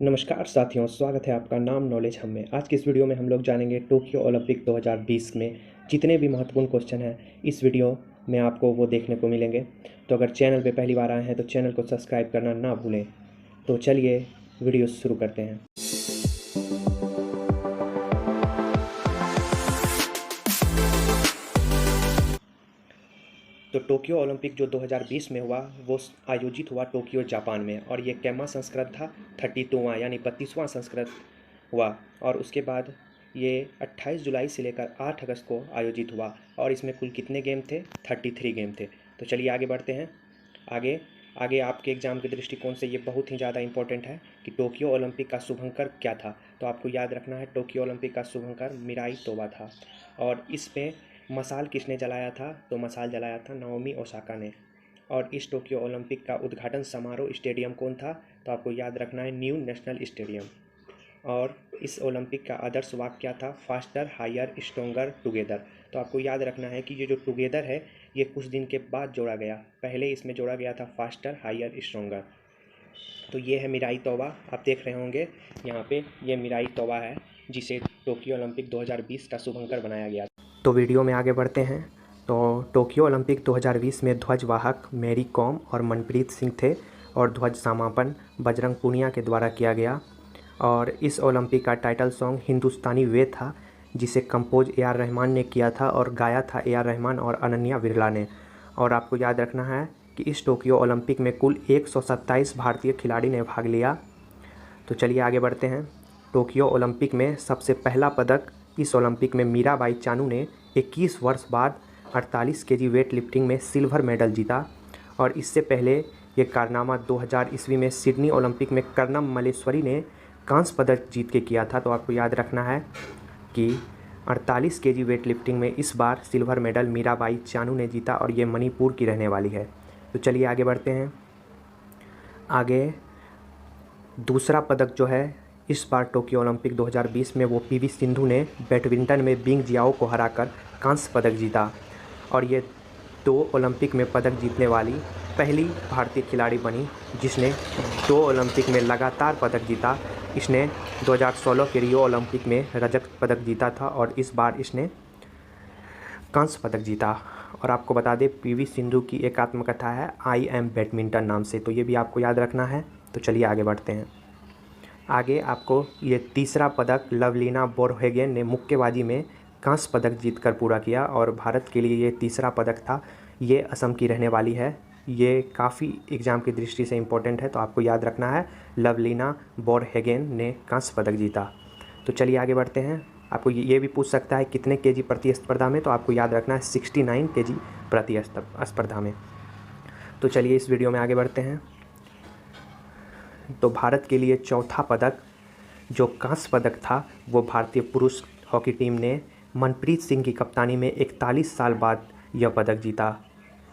नमस्कार साथियों, स्वागत है आपका नाम नॉलेज हम में। आज की इस वीडियो में हम लोग जानेंगे टोक्यो ओलंपिक 2020 में जितने भी महत्वपूर्ण क्वेश्चन हैं इस वीडियो में आपको वो देखने को मिलेंगे। तो अगर चैनल पे पहली बार आए हैं तो चैनल को सब्सक्राइब करना ना भूलें। तो चलिए वीडियो शुरू करते हैं। तो टोक्यो ओलंपिक जो 2020 में हुआ वो आयोजित हुआ टोक्यो जापान में, और ये कैमा संस्करण था, 32वां यानी 32वां संस्करण हुआ। और उसके बाद ये 28 जुलाई से लेकर 8 अगस्त को आयोजित हुआ, और इसमें कुल कितने गेम थे? 33 गेम थे। तो चलिए आगे बढ़ते हैं। आगे आगे आपके एग्ज़ाम के दृष्टिकोण से ये बहुत ही ज़्यादा इंपॉर्टेंट है कि टोक्यो ओलंपिक का शुभंकर क्या था। तो आपको याद रखना है, टोक्यो ओलंपिक का शुभंकर मिराई तोबा था। और इसमें मशाल किसने जलाया था? तो मशाल जलाया था नाओमी ओसाका ने। और इस टोक्यो ओलंपिक का उद्घाटन समारोह स्टेडियम कौन था? तो आपको याद रखना है, न्यू नेशनल स्टेडियम। और इस ओलंपिक का आदर्श वाक्य क्या था? Faster, higher, stronger, together. तो आपको याद रखना है कि ये जो टुगेदर है ये कुछ दिन के बाद जोड़ा गया। पहले इसमें जोड़ा गया था फास्टर, हायर, स्ट्रोंगर। तो ये है मिराई तोबा। आप देख रहे होंगे यहाँ पे, ये मिराई तोबा है जिसे टोक्यो ओलंपिक 2020 का शुभंकर बनाया गया। तो वीडियो में आगे बढ़ते हैं। तो टोक्यो ओलंपिक 2020 में ध्वजवाहक मैरी कॉम और मनप्रीत सिंह थे, और ध्वज समापन बजरंग पूनिया के द्वारा किया गया। और इस ओलंपिक का टाइटल सॉन्ग हिंदुस्तानी वे था, जिसे कंपोज ए आर रहमान ने किया था और गाया था ए आर रहमान और अनन्या बिरला ने। और आपको याद रखना है कि इस टोक्यो ओलंपिक में कुल 127 भारतीय खिलाड़ी ने भाग लिया। तो चलिए आगे बढ़ते हैं। टोक्यो ओलंपिक में सबसे पहला पदक इस ओलंपिक में मीराबाई चानू ने 21 वर्ष बाद 48 केजी वेट लिफ्टिंग में सिल्वर मेडल जीता। और इससे पहले ये कारनामा 2000 ईस्वी में सिडनी ओलंपिक में कर्णम मल्लेश्वरी ने कांस्य पदक जीत के किया था। तो आपको याद रखना है कि 48 केजी वेट लिफ्टिंग में इस बार सिल्वर मेडल मीराबाई चानू ने जीता, और ये मणिपुर की रहने वाली है। तो चलिए आगे बढ़ते हैं। आगे दूसरा पदक जो है इस बार टोक्यो ओलंपिक 2020 में, वो पीवी सिंधु ने बैडमिंटन में बिंग जियाओ को हराकर कांस्य पदक जीता। और ये 2 ओलंपिक में पदक जीतने वाली पहली भारतीय खिलाड़ी बनी जिसने 2 ओलंपिक में लगातार पदक जीता। इसने 2016 के रियो ओलंपिक में रजत पदक जीता था, और इस बार इसने कांस्य पदक जीता। और आपको बता दें, पीवी सिंधु की एक आत्मकथा है आई एम बैडमिंटन नाम से, तो ये भी आपको याद रखना है। तो चलिए आगे बढ़ते हैं। आगे आपको ये तीसरा पदक लवलीना बोरगोहेन ने मुक्केबाजी में कांस्य पदक जीतकर पूरा किया, और भारत के लिए ये तीसरा पदक था। ये असम की रहने वाली है। ये काफ़ी एग्ज़ाम की दृष्टि से इम्पोर्टेंट है, तो आपको याद रखना है, लवलीना बोरगोहेन ने कांस्य पदक जीता। तो चलिए आगे बढ़ते हैं। आपको ये भी पूछ सकता है कितने केजी प्रतिस्पर्धा में, तो आपको याद रखना है 69 केजी प्रतिस्पर्धा में। तो चलिए इस वीडियो में आगे बढ़ते हैं। तो भारत के लिए चौथा पदक जो कांस्य पदक था वो भारतीय पुरुष हॉकी टीम ने मनप्रीत सिंह की कप्तानी में 41 साल बाद यह पदक जीता।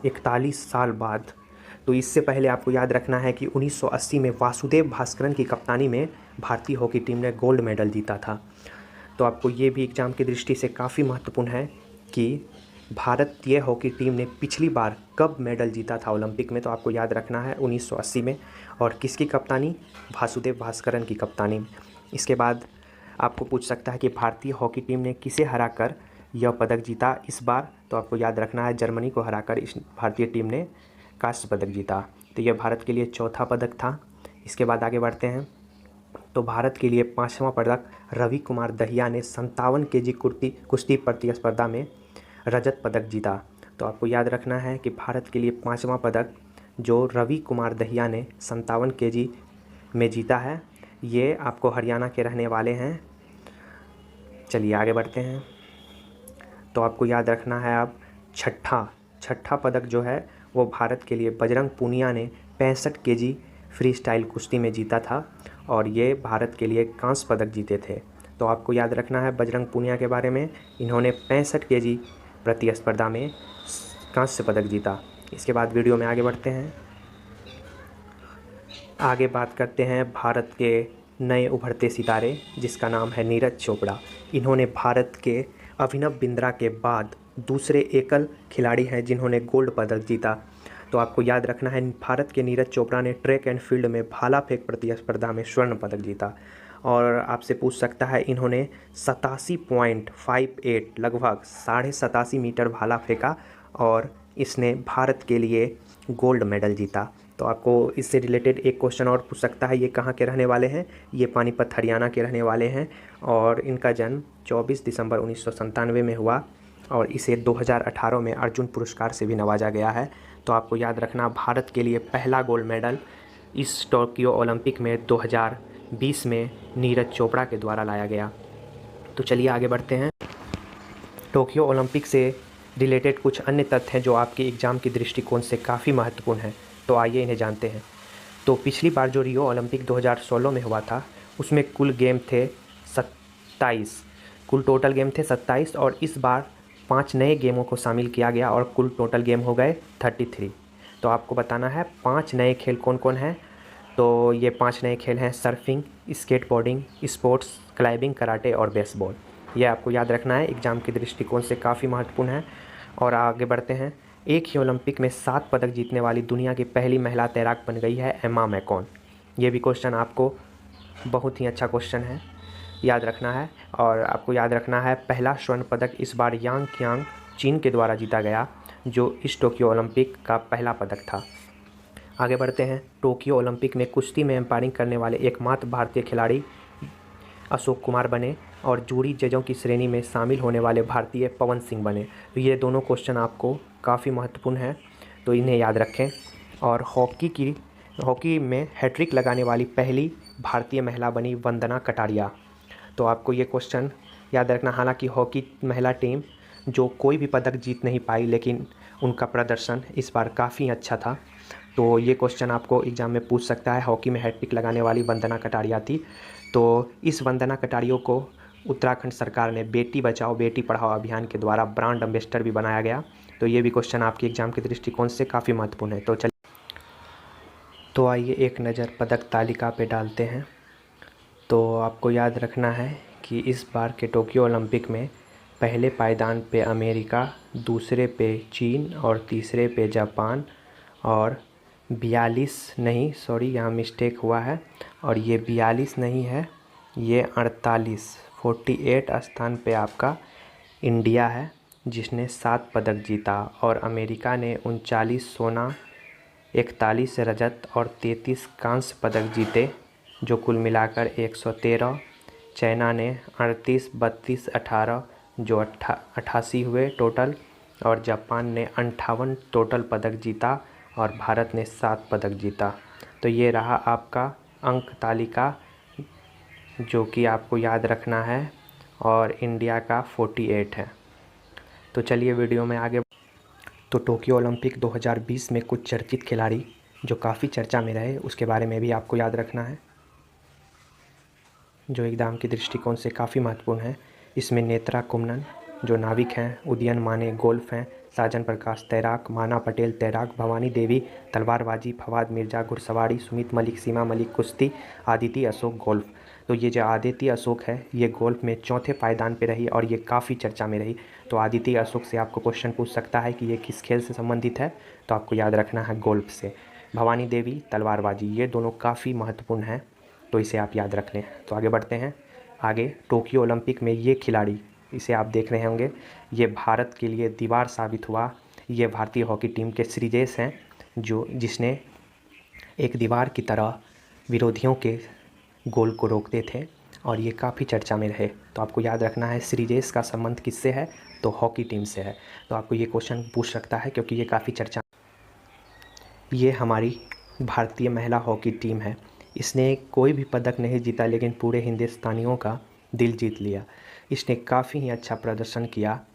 41 साल बाद। तो इससे पहले आपको याद रखना है कि 1980 में वासुदेव भास्करन की कप्तानी में भारतीय हॉकी टीम ने गोल्ड मेडल जीता था। तो आपको ये भी एग्ज़ाम की दृष्टि से काफ़ी महत्वपूर्ण है कि भारतीय हॉकी टीम ने पिछली बार कब मेडल जीता था ओलंपिक में। तो आपको याद रखना है 1980 में, और किसकी कप्तानी? वासुदेव भास्करन की कप्तानी में। इसके बाद आपको पूछ सकता है कि भारतीय हॉकी टीम ने किसे हराकर यह पदक जीता इस बार। तो आपको याद रखना है, जर्मनी को हराकर इस भारतीय टीम ने कांस्य पदक जीता। तो यह भारत के लिए चौथा पदक था। इसके बाद आगे बढ़ते हैं। तो भारत के लिए 5वां पदक रवि कुमार दहिया ने 57 केजी कुश्ती प्रतिस्पर्धा में रजत पदक जीता। तो आपको याद रखना है कि भारत के लिए 5वां पदक जो रवि कुमार दहिया ने 57 केजी में जीता है, ये आपको हरियाणा के रहने वाले हैं। चलिए आगे बढ़ते हैं। तो आपको याद रखना है अब छठा पदक जो है वो भारत के लिए बजरंग पूनिया ने 65 केजी फ्री स्टाइल कुश्ती में जीता था, और ये भारत के लिए कांस्य पदक जीते थे। तो आपको याद रखना है बजरंग पूनिया के बारे में, इन्होंने 65 केजी प्रतिस्पर्धा में कांस्य पदक जीता। इसके बाद वीडियो में आगे बढ़ते हैं। आगे बात करते हैं भारत के नए उभरते सितारे जिसका नाम है नीरज चोपड़ा। इन्होंने भारत के अभिनव बिंद्रा के बाद दूसरे एकल खिलाड़ी हैं जिन्होंने गोल्ड पदक जीता। तो आपको याद रखना है, भारत के नीरज चोपड़ा ने ट्रैक एंड फील्ड में भाला फेंक प्रतिस्पर्धा में स्वर्ण पदक जीता। और आपसे पूछ सकता है, इन्होंने 87.58 लगभग 87.5 मीटर भाला फेंका और इसने भारत के लिए गोल्ड मेडल जीता। तो आपको इससे रिलेटेड एक क्वेश्चन और पूछ सकता है, ये कहाँ के रहने वाले हैं? ये पानीपत हरियाणा के रहने वाले हैं और इनका जन्म 24 दिसंबर 1997 में हुआ और इसे 2018 में अर्जुन पुरस्कार से भी नवाजा गया है। तो आपको याद रखना, भारत के लिए पहला गोल्ड मेडल इस टोक्यो ओलंपिक में 2020 में नीरज चोपड़ा के द्वारा लाया गया। तो चलिए आगे बढ़ते हैं। टोक्यो ओलंपिक से रिलेटेड कुछ अन्य तथ्य हैं जो आपके एग्ज़ाम की दृष्टिकोण से काफ़ी महत्वपूर्ण हैं, तो आइए इन्हें जानते हैं। तो पिछली बार जो रियो ओलंपिक 2016 में हुआ था उसमें कुल गेम थे 27, कुल टोटल गेम थे 27 और इस बार 5 नए गेमों को शामिल किया गया और कुल टोटल गेम हो गए 33। तो आपको बताना है 5 नए खेल कौन कौन हैं। तो ये 5 नए खेल हैं surfing, skateboarding, sports, climbing, karate और बेसबॉल। ये आपको याद रखना है, एग्ज़ाम के दृष्टिकोण से काफ़ी महत्वपूर्ण है। और आगे बढ़ते हैं। एक ही ओलंपिक में 7 पदक जीतने वाली दुनिया की पहली महिला तैराक बन गई है एमा मैकॉन। ये भी क्वेश्चन आपको बहुत ही अच्छा क्वेश्चन है, याद रखना है। और आपको याद रखना है, पहला स्वर्ण पदक इस बार यांग कियांग चीन के द्वारा जीता गया, जो इस टोक्यो ओलंपिक का पहला पदक था। आगे बढ़ते हैं। टोक्यो ओलंपिक में कुश्ती में एम्पायरिंग करने वाले एकमात्र भारतीय खिलाड़ी अशोक कुमार बने और जूरी जजों की श्रेणी में शामिल होने वाले भारतीय पवन सिंह बने। तो ये दोनों क्वेश्चन आपको काफ़ी महत्वपूर्ण है, तो इन्हें याद रखें। और हॉकी में हैट्रिक लगाने वाली पहली भारतीय महिला बनी वंदना कटारिया। तो आपको ये क्वेश्चन याद रखना। हालांकि हॉकी महिला टीम जो कोई भी पदक जीत नहीं पाई, लेकिन उनका प्रदर्शन इस बार काफ़ी अच्छा था, तो ये क्वेश्चन आपको एग्ज़ाम में पूछ सकता है। हॉकी में हैट्रिक लगाने वाली वंदना कटारिया थी। तो इस वंदना कटारिया को उत्तराखंड सरकार ने बेटी बचाओ बेटी पढ़ाओ अभियान के द्वारा ब्रांड एम्बेसडर भी बनाया गया। तो ये भी क्वेश्चन आपके एग्ज़ाम के दृष्टिकोण से काफ़ी महत्वपूर्ण है। तो आइए एक नज़र पदक तालिका पे डालते हैं। तो आपको याद रखना है कि इस बार के टोक्यो ओलंपिक में पहले पायदान पे अमेरिका, दूसरे पे चीन और तीसरे पे जापान और 42 नहीं, सॉरी यहाँ मिस्टेक हुआ है, और ये 42 नहीं है, ये 48 स्थान पे आपका इंडिया है जिसने 7 पदक जीता। और अमेरिका ने 39 सोना, 41 रजत और 33 कांस्य पदक जीते, जो कुल मिलाकर 113। चाइना ने 38, 32, 18 जो 88 हुए टोटल, और जापान ने 58 टोटल पदक जीता और भारत ने 7 पदक जीता। तो ये रहा आपका अंक तालिका जो कि आपको याद रखना है, और इंडिया का 48 है। तो चलिए वीडियो में आगे। तो टोक्यो ओलंपिक 2020 में कुछ चर्चित खिलाड़ी जो काफ़ी चर्चा में रहे उसके बारे में भी आपको याद रखना है, जो एग्ज़ाम के दृष्टिकोण से काफ़ी महत्वपूर्ण है। इसमें नेत्रा कुमनन जो नाविक हैं, उदयन माने गोल्फ हैं, साजन प्रकाश तैराक, माना पटेल तैराक, भवानी देवी तलवारबाजी, फवाद मिर्ज़ा घुड़सवारी, सुमित मलिक, सीमा मलिक कुश्ती, आदिति अशोक गोल्फ। तो ये जो आदिति अशोक है ये गोल्फ में चौथे पायदान पे रही और ये काफ़ी चर्चा में रही। तो आदिति अशोक से आपको क्वेश्चन पूछ सकता है कि ये किस खेल से संबंधित है, तो आपको याद रखना है गोल्फ से। भवानी देवी तलवारबाजी, ये दोनों काफ़ी महत्वपूर्ण हैं, तो इसे आप याद रख लें। तो आगे बढ़ते हैं। आगे टोक्यो ओलंपिक में ये खिलाड़ी, इसे आप देख रहे होंगे, ये भारत के लिए दीवार साबित हुआ। ये भारतीय हॉकी टीम के श्रीजेश हैं, जिसने एक दीवार की तरह विरोधियों के गोल को रोकते थे और ये काफ़ी चर्चा में रहे। तो आपको याद रखना है श्रीजेश का संबंध किससे है, तो हॉकी टीम से है। तो आपको ये क्वेश्चन पूछ सकता है क्योंकि ये काफ़ी चर्चा। ये हमारी भारतीय महिला हॉकी टीम है। इसने कोई भी पदक नहीं जीता लेकिन पूरे हिंदुस्तानियों का दिल जीत लिया। इसने काफ़ी ही अच्छा प्रदर्शन किया।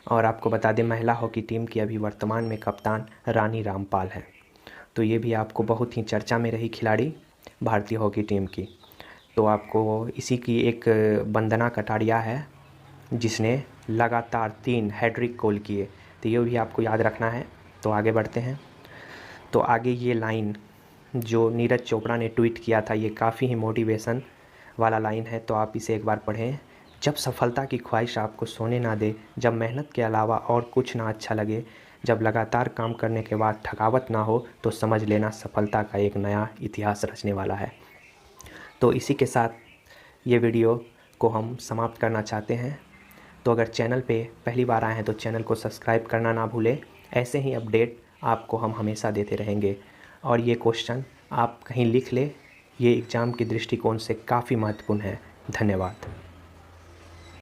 और आपको बता दें, महिला हॉकी टीम की अभी वर्तमान में कप्तान रानी रामपाल है। तो ये भी आपको बहुत ही चर्चा में रही खिलाड़ी भारतीय हॉकी टीम की। तो आपको इसी की एक वंदना कटारिया है जिसने लगातार 3 हैट्रिक गोल किए, तो ये भी आपको याद रखना है। तो आगे बढ़ते हैं। तो आगे ये लाइन जो नीरज चोपड़ा ने ट्वीट किया था, ये काफ़ी ही मोटिवेशन वाला लाइन है, तो आप इसे एक बार पढ़ें। जब सफलता की ख्वाहिश आपको सोने ना दे, जब मेहनत के अलावा और कुछ ना अच्छा लगे, जब लगातार काम करने के बाद थकावट ना हो तो समझ लेना सफलता का एक नया इतिहास रचने वाला है। तो इसी के साथ ये वीडियो को हम समाप्त करना चाहते हैं। तो अगर चैनल पे पहली बार आए हैं तो चैनल को सब्सक्राइब करना ना भूलें। ऐसे ही अपडेट आपको हम हमेशा देते रहेंगे। और ये क्वेश्चन आप कहीं लिख लें, ये एग्ज़ाम के दृष्टिकोण से काफ़ी महत्वपूर्ण है। धन्यवाद।